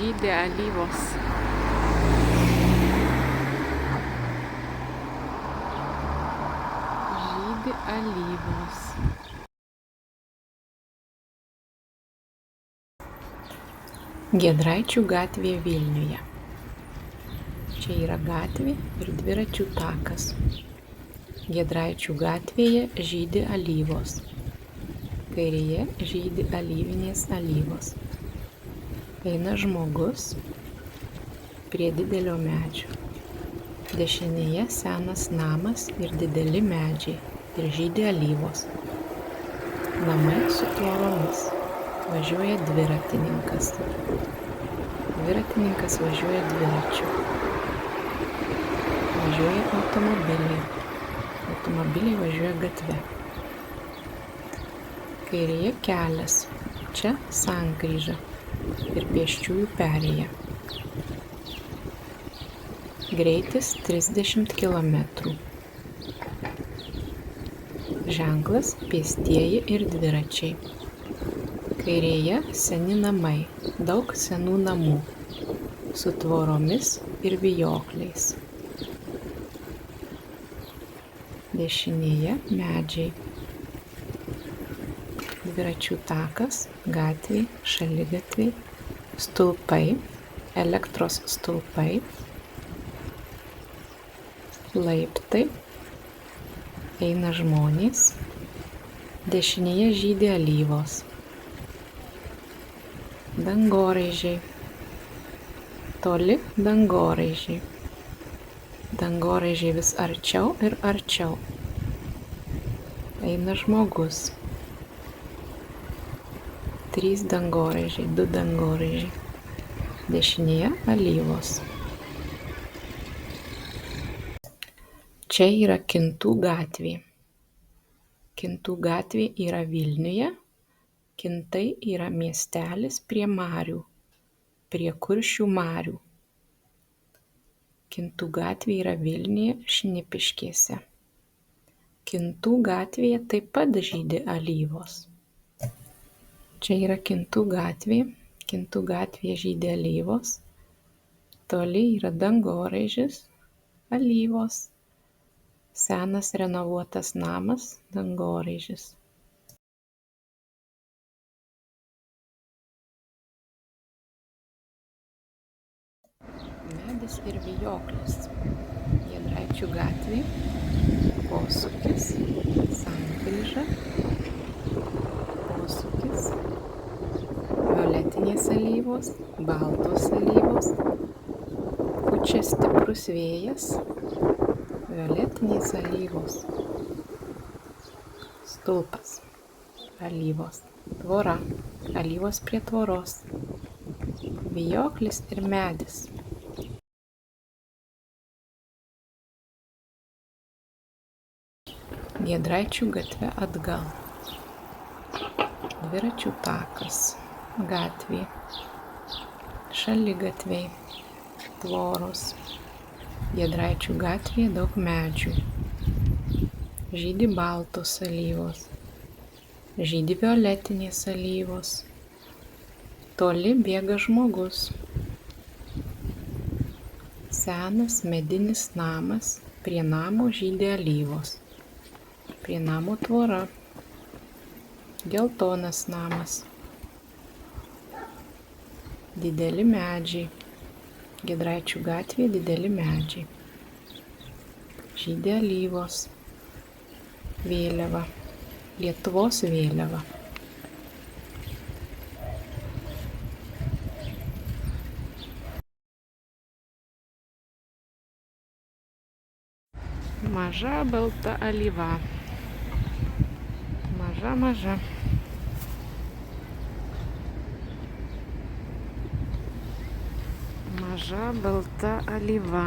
žydi alyvos. Žydi alyvos. Giedraičių gatvė Vilniuje. Čia yra gatvė ir dviračių takas. Giedraičių gatvėje žydi alyvos. Kairėje žydi alyvinės alyvos. Eina žmogus prie didelio medžio. Dešinėje senas namas ir dideli medžiai ir žydi alyvos. Namai su tvoromis. Važiuoja dviratininkas. Dviratininkas važiuoja dviračiu. Važiuoja automobiliai. Automobiliai važiuoja gatve. Kairėje kelias. Čia sankryža ir pėsčiųjų perėja. Greitis 30 km. Ženklas pėstieji ir dviračiai. Kairėje seni namai, daug senų namų, su tvoromis ir vijokliais. Dešinėje medžiai. Dviračių takas, gatvė, šaligatviai, stulpai, elektros stulpai, laiptai, eina žmonės, dešinėje žydi alyvos, dangoraižiai, toli dangoraižiai, dangoraižiai vis arčiau ir arčiau, eina žmogus. 3 dangoraižiai, 2 dangoraižiai. Dešinėje alyvos. Čia yra Kintų gatvė. Kintų gatvė yra Vilniuje. Kintai yra miestelis prie marių, prie Kuršių marių. Kintų gatvė yra Vilniuje Šnipiškėse. Kintų gatvėje taip pat žydi alyvos. Čia yra Kintų gatvė. Kintų gatvėje žydi alyvos. Toli yra dangoraižis, alyvos. Senas renovuotas namas, dangoraižis. Medis ir vijoklis. Giedraičių gatvė. Posūkis. Sankryža. Posūkis. Violetinės alyvos, baltos alyvos, pučia stiprus vėjas, violetinės alyvos, stulpas, alyvos, tvora, alyvos prie tvoros, vijoklis ir medis. Giedraičių gatve atgal. Dviračių takas. Gatvė, šaligatviai, tvoros, Giedraičių gatvėje daug medžių, žydi baltos alyvos, žydi violetinės alyvos, toli bėga žmogus, senas medinis namas, prie namo žydi alyvos, prie namo tvora, geltonas namas. Dideli medžiai. Giedraičių gatvėje dideli medžiai. Žydi alyvos. Vėliava. Lietuvos vėliava. Maža balta alyva. Maža, maža. Maža balta alyva.